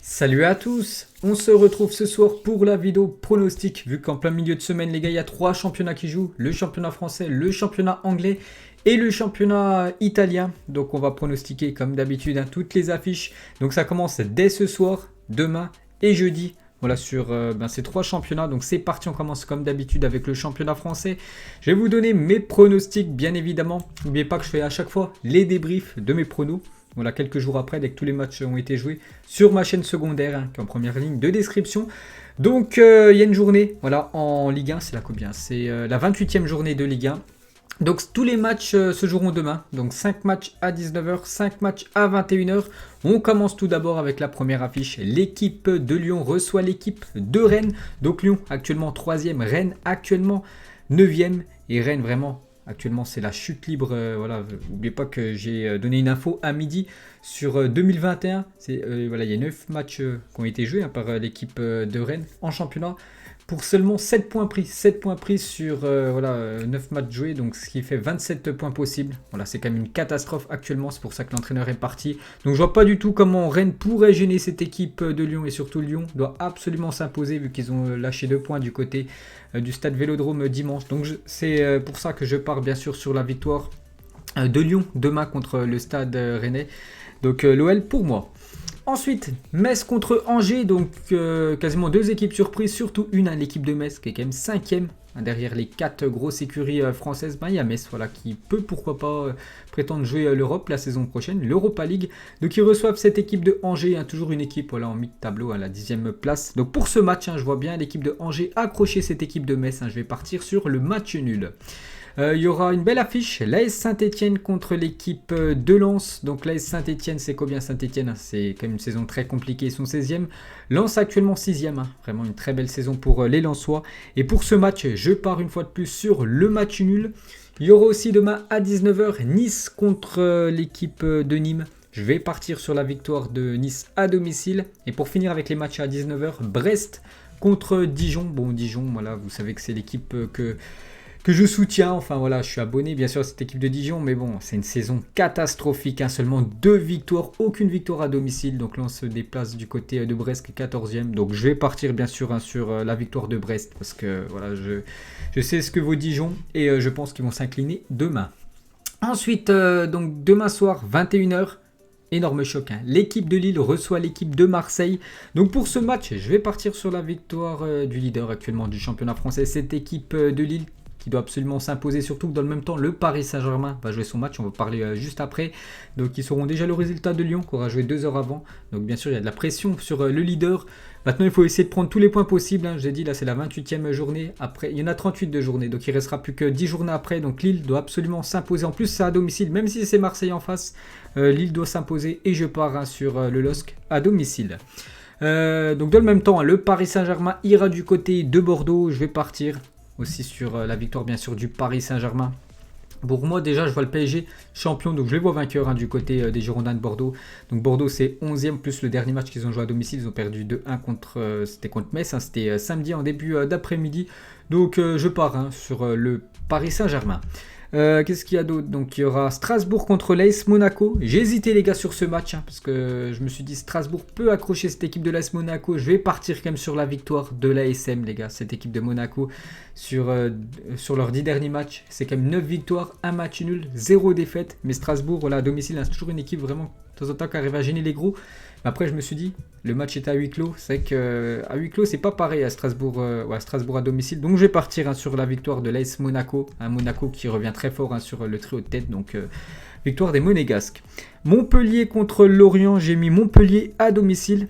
Salut à tous, on se retrouve ce soir pour la vidéo pronostic. Vu qu'en plein milieu de semaine, les gars, il y a 3 championnats qui jouent. Le championnat français, le championnat anglais et le championnat italien. Donc on va pronostiquer comme d'habitude toutes les affiches. Donc ça commence dès ce soir, demain et jeudi. Voilà sur ces 3 championnats. Donc c'est parti, on commence comme d'habitude avec le championnat français. Je vais vous donner mes pronostics bien évidemment. N'oubliez pas que je fais à chaque fois les débriefs de mes pronos. Voilà, quelques jours après, dès que tous les matchs ont été joués sur ma chaîne secondaire, qui est en première ligne de description. Donc, il y a une journée, voilà, en Ligue 1, c'est la combien? C'est la 28e journée de Ligue 1. Donc, tous les matchs se joueront demain. Donc, 5 matchs à 19h, 5 matchs à 21h. On commence tout d'abord avec la première affiche. L'équipe de Lyon reçoit l'équipe de Rennes. Donc, Lyon actuellement 3e, Rennes actuellement 9e. Et Rennes vraiment... Actuellement, c'est la chute libre. Voilà, n'oubliez pas que j'ai donné une info à midi sur 2021. Voilà, il y a 9 matchs qui ont été joués par l'équipe de Rennes en championnat pour seulement 7 points pris. 7 points pris sur 9 matchs joués, donc ce qui fait 27 points possibles. Voilà, c'est quand même une catastrophe actuellement. C'est pour ça que l'entraîneur est parti. Donc, je vois pas du tout comment Rennes pourrait gêner cette équipe de Lyon. Et surtout, Lyon doit absolument s'imposer vu qu'ils ont lâché 2 points du côté du stade Vélodrome dimanche. Donc c'est pour ça que je pars bien sûr sur la victoire de Lyon demain contre le stade rennais. Donc l'OL pour moi. Ensuite, Metz contre Angers, donc quasiment 2 équipes surprises, surtout une, l'équipe de Metz qui est quand même 5e. Derrière les 4 grosses écuries françaises, il y a Metz voilà, qui peut pourquoi pas prétendre jouer l'Europe la saison prochaine, l'Europa League. Donc ils reçoivent cette équipe de Angers, toujours une équipe en mi-tableau à la 10e place. Donc pour ce match, je vois bien l'équipe de Angers accrocher cette équipe de Metz. Je vais partir sur le match nul. Il y aura une belle affiche, l'AS Saint-Etienne contre l'équipe de Lens. Donc l'AS Saint-Etienne, c'est combien Saint-Etienne? C'est quand même une saison très compliquée, ils sont 16e. Lens actuellement 6e, vraiment une très belle saison pour les Lensois. Et pour ce match, je pars une fois de plus sur le match nul. Il y aura aussi demain à 19h Nice contre l'équipe de Nîmes. Je vais partir sur la victoire de Nice à domicile. Et pour finir avec les matchs à 19h, Brest contre Dijon. Bon, Dijon, voilà, vous savez que c'est l'équipe que je soutiens, enfin voilà, je suis abonné bien sûr à cette équipe de Dijon, mais bon, c'est une saison catastrophique, seulement 2 victoires, aucune victoire à domicile, donc là on se déplace du côté de Brest qui est 14e, donc je vais partir bien sûr sur la victoire de Brest, parce que voilà, je sais ce que vaut Dijon, et je pense qu'ils vont s'incliner demain. Ensuite, donc demain soir, 21h, énorme choc, l'équipe de Lille reçoit l'équipe de Marseille. Donc pour ce match, je vais partir sur la victoire du leader actuellement du championnat français, cette équipe de Lille, qui doit absolument s'imposer, surtout que dans le même temps, le Paris Saint-Germain va jouer son match, on va parler juste après. Donc ils sauront déjà le résultat de Lyon, qui aura joué 2 heures avant. Donc bien sûr, il y a de la pression sur le leader. Maintenant, il faut essayer de prendre tous les points possibles. Je vous ai dit, là, c'est la 28e journée. Après, il y en a 38 de journées, donc il ne restera plus que 10 journées après. Donc Lille doit absolument s'imposer. En plus, c'est à domicile, même si c'est Marseille en face. Lille doit s'imposer et je pars sur le LOSC à domicile. Donc dans le même temps, le Paris Saint-Germain ira du côté de Bordeaux. Je vais partir aussi sur la victoire bien sûr du Paris Saint-Germain. Pour moi déjà je vois le PSG champion, donc je les vois vainqueurs du côté des Girondins de Bordeaux. Donc Bordeaux c'est 11e plus le dernier match qu'ils ont joué à domicile, ils ont perdu 2-1 contre Metz, c'était samedi en début d'après-midi. Donc je pars sur le Paris Saint-Germain. Qu'est-ce qu'il y a d'autre? Donc il y aura Strasbourg contre l'AS Monaco. J'ai hésité les gars sur ce match parce que je me suis dit Strasbourg peut accrocher cette équipe de l'AS Monaco. Je vais partir quand même sur la victoire de l'ASM les gars. Cette équipe de Monaco sur leurs 10 derniers matchs, c'est quand même 9 victoires, 1 match nul, 0 défaite. Mais Strasbourg voilà, à domicile, c'est toujours une équipe vraiment de temps en temps qui arrive à gêner les gros. Mais après je me suis dit le match est à huis clos. C'est vrai qu'à huis clos c'est pas pareil à Strasbourg, Strasbourg à domicile. Donc je vais partir sur la victoire de l'AS Monaco. Un Monaco qui revient très fort sur le trio de tête. Donc victoire des Monégasques. Montpellier contre Lorient. J'ai mis Montpellier à domicile.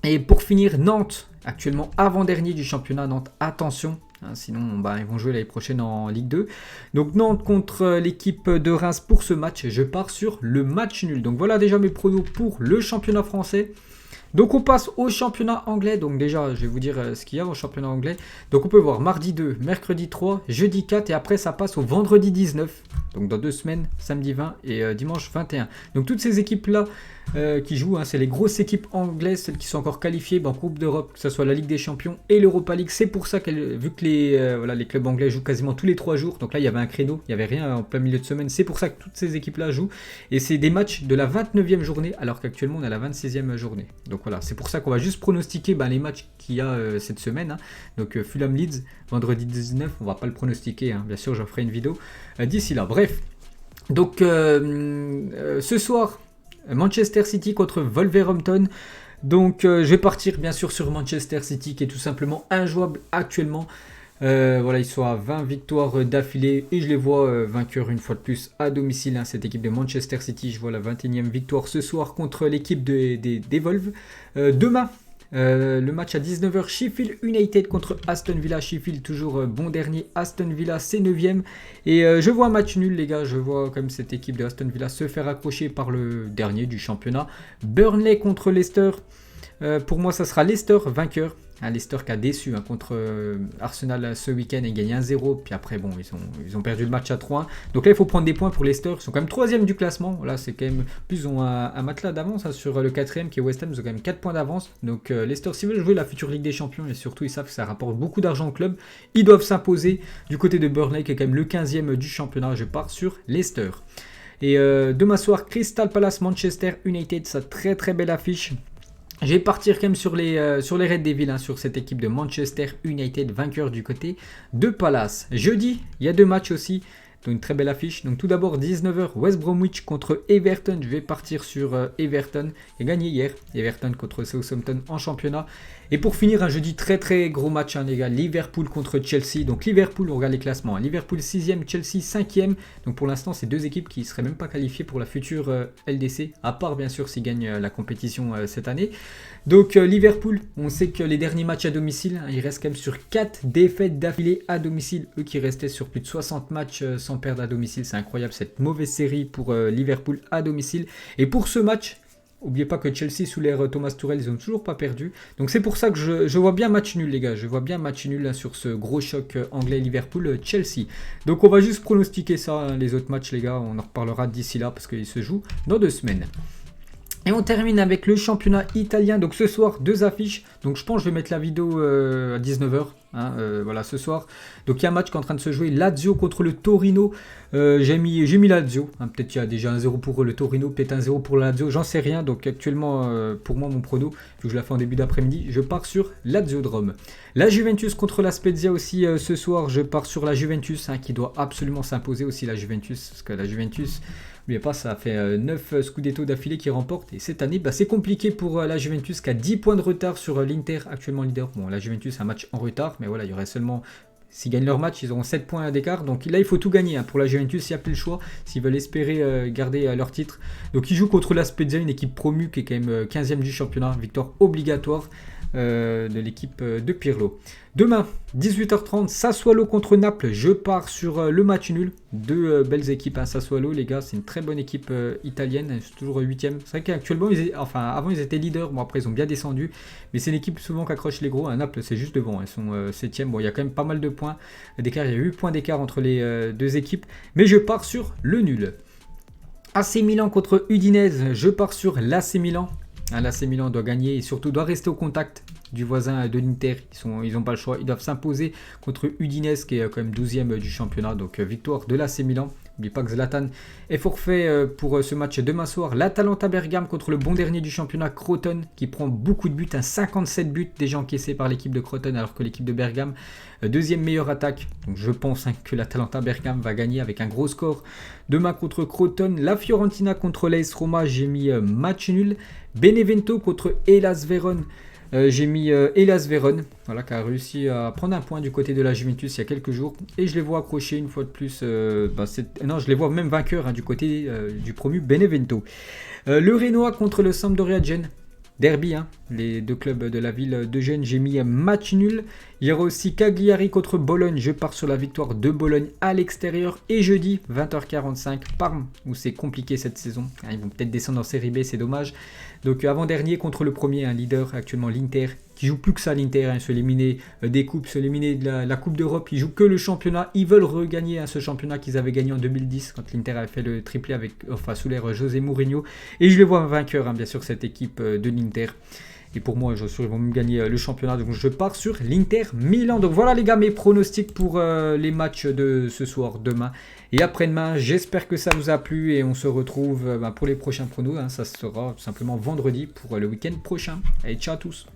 Et pour finir, Nantes, actuellement avant-dernier du championnat. Nantes, attention. Sinon, ils vont jouer l'année prochaine en Ligue 2. Donc Nantes contre l'équipe de Reims pour ce match. Je pars sur le match nul. Donc voilà déjà mes pronos pour le championnat français. Donc on passe au championnat anglais. Donc déjà, je vais vous dire ce qu'il y a au championnat anglais. Donc on peut voir mardi 2, mercredi 3, jeudi 4 et après ça passe au vendredi 19. Donc dans 2 semaines, samedi 20 et dimanche 21. Donc toutes ces équipes-là qui jouent, c'est les grosses équipes anglaises, celles qui sont encore qualifiées en Coupe d'Europe, que ce soit la Ligue des Champions et l'Europa League. C'est pour ça vu que les clubs anglais jouent quasiment tous les 3 jours, donc là il y avait un créneau, il n'y avait rien en plein milieu de semaine. C'est pour ça que toutes ces équipes-là jouent. Et c'est des matchs de la 29e journée, alors qu'actuellement on est à la 26e journée. Donc voilà, c'est pour ça qu'on va juste pronostiquer les matchs qu'il y a cette semaine. Donc Fulham Leeds, vendredi 19, on va pas le pronostiquer, bien sûr j'en ferai une vidéo d'ici là. Bref, donc ce soir, Manchester City contre Wolverhampton. Donc je vais partir bien sûr sur Manchester City qui est tout simplement injouable actuellement. Voilà, ils sont à 20 victoires d'affilée et je les vois vainqueurs une fois de plus à domicile. Cette équipe de Manchester City, je vois la 21e victoire ce soir contre l'équipe des Wolves. Demain, le match à 19h, Sheffield United contre Aston Villa. Sheffield toujours bon dernier, Aston Villa c'est 9e. Et je vois un match nul les gars, je vois comme cette équipe de Aston Villa se faire accrocher par le dernier du championnat. Burnley contre Leicester, pour moi ça sera Leicester vainqueur. Leicester qui a déçu contre Arsenal ce week-end et gagné 1-0. Puis après, bon, ils ont perdu le match à 3-1. Donc là, il faut prendre des points pour Leicester. Ils sont quand même 3e du classement. Là, c'est quand même. Plus, ils ont un matelas d'avance sur le 4e qui est West Ham. Ils ont quand même 4 points d'avance. Donc Leicester, s'ils veulent jouer la future Ligue des Champions, et surtout, ils savent que ça rapporte beaucoup d'argent au club, ils doivent s'imposer. Du côté de Burnley, qui est quand même le 15e du championnat, je pars sur Leicester. Et demain soir, Crystal Palace, Manchester United. Ça, très très belle affiche. Je vais partir quand même sur les Red Devils, sur cette équipe de Manchester United, vainqueur du côté de Palace. Jeudi, il y a 2 matchs aussi, donc une très belle affiche. Donc tout d'abord, 19h, West Bromwich contre Everton. Je vais partir sur Everton, qui a gagné hier. Everton contre Southampton en championnat. Et pour finir, un jeudi très très gros match, les gars, Liverpool contre Chelsea. Donc Liverpool, on regarde les classements. Liverpool 6e, Chelsea 5e. Donc pour l'instant, c'est 2 équipes qui ne seraient même pas qualifiées pour la future LDC, à part bien sûr s'ils gagnent la compétition cette année. Donc Liverpool, on sait que les derniers matchs à domicile, ils restent quand même sur 4 défaites d'affilée à domicile. Eux qui restaient sur plus de 60 matchs sans perdre à domicile. C'est incroyable cette mauvaise série pour Liverpool à domicile. Et pour ce match, n'oubliez pas que Chelsea sous l'ère Thomas Tuchel, ils n'ont toujours pas perdu. Donc c'est pour ça que je vois bien match nul les gars. Je vois bien match nul sur ce gros choc anglais Liverpool-Chelsea. Donc on va juste pronostiquer ça, les autres matchs les gars. On en reparlera d'ici là parce qu'ils se jouent dans 2 semaines. Et on termine avec le championnat italien. Donc ce soir, 2 affiches. Donc je pense que je vais mettre la vidéo à 19h. Voilà, ce soir. Donc il y a un match qui est en train de se jouer. Lazio contre le Torino. J'ai mis Lazio. Peut-être qu'il y a déjà 1-0 pour le Torino, peut-être 1-0 pour la Lazio. J'en sais rien. Donc actuellement, pour moi, mon prono, vu que je l'ai fait en début d'après-midi, je pars sur Lazio de Rome. La Juventus contre la Spezia aussi ce soir. Je pars sur la Juventus qui doit absolument s'imposer aussi, la Juventus. Parce que la Juventus... N'oubliez pas, ça fait 9 Scudetto d'affilée qui remportent. Et cette année, c'est compliqué pour la Juventus qui a 10 points de retard sur l'Inter, actuellement leader. Bon, la Juventus a un match en retard, mais voilà, il y aurait seulement... S'ils gagnent leur match, ils auront 7 points d'écart. Donc là, il faut tout gagner. Pour la Juventus, il n'y a plus le choix s'ils veulent espérer garder leur titre. Donc ils jouent contre la Spezia, une équipe promue qui est quand même 15e du championnat. Victoire obligatoire de l'équipe de Pirlo. Demain, 18h30, Sassuolo contre Naples. Je pars sur le match nul. 2 belles équipes. Sassuolo, les gars, c'est une très bonne équipe italienne. C'est toujours 8e. C'est vrai qu'actuellement, avant, ils étaient leaders. Bon, après, ils ont bien descendu. Mais c'est l'équipe souvent qui accroche les gros. Naples, c'est juste devant. Ils sont 7e. Bon, il y a quand même pas mal de points d'écart. Il y a 8 points d'écart entre les 2 équipes. Mais je pars sur le nul. AC Milan contre Udinese. Je pars sur l'AC Milan. L'AC Milan doit gagner et surtout doit rester au contact du voisin de l'Inter. Ils n'ont pas le choix. Ils doivent s'imposer contre Udinese qui est quand même 12e du championnat. Donc victoire de l'AC Milan. N'oubliez pas que Zlatan est forfait pour ce match demain soir. L'Atalanta Bergame contre le bon dernier du championnat Crotone qui prend beaucoup de buts. 57 buts déjà encaissés par l'équipe de Crotone alors que l'équipe de Bergame, deuxième meilleure attaque. Donc je pense que l'Atalanta Bergame va gagner avec un gros score. Demain contre Crotone. La Fiorentina contre l'AS Roma. J'ai mis match nul. Benevento contre Hellas Vérone. J'ai mis Hellas Vérone, voilà, qui a réussi à prendre un point du côté de la Juventus il y a quelques jours. Et je les vois accrocher une fois de plus. Non, je les vois même vainqueurs du côté du promu Benevento. Le Renoir contre le Sampdoria Gênes. Derby, les 2 clubs de la ville de Gênes. J'ai mis match nul. Il y aura aussi Cagliari contre Bologne. Je pars sur la victoire de Bologne à l'extérieur. Et jeudi, 20h45, Parme, où c'est compliqué cette saison. Ils vont peut-être descendre en série B, c'est dommage. Donc avant-dernier contre le premier, un leader actuellement l'Inter, qui joue plus que ça l'Inter, hein, se éliminer des coupes, se éliminer de la Coupe d'Europe, ils jouent que le championnat, ils veulent regagner ce championnat qu'ils avaient gagné en 2010 quand l'Inter avait fait le triplé sous l'ère José Mourinho. Et je les vois vainqueurs, hein, bien sûr, cette équipe de l'Inter. Et pour moi, je suis sûr qu'ils vont me gagner le championnat. Donc je pars sur l'Inter Milan. Donc voilà les gars, mes pronostics pour les matchs de ce soir, demain et après-demain. J'espère que ça vous a plu et on se retrouve pour les prochains pronos. Hein. Ça sera tout simplement vendredi pour le week-end prochain. Allez, ciao à tous.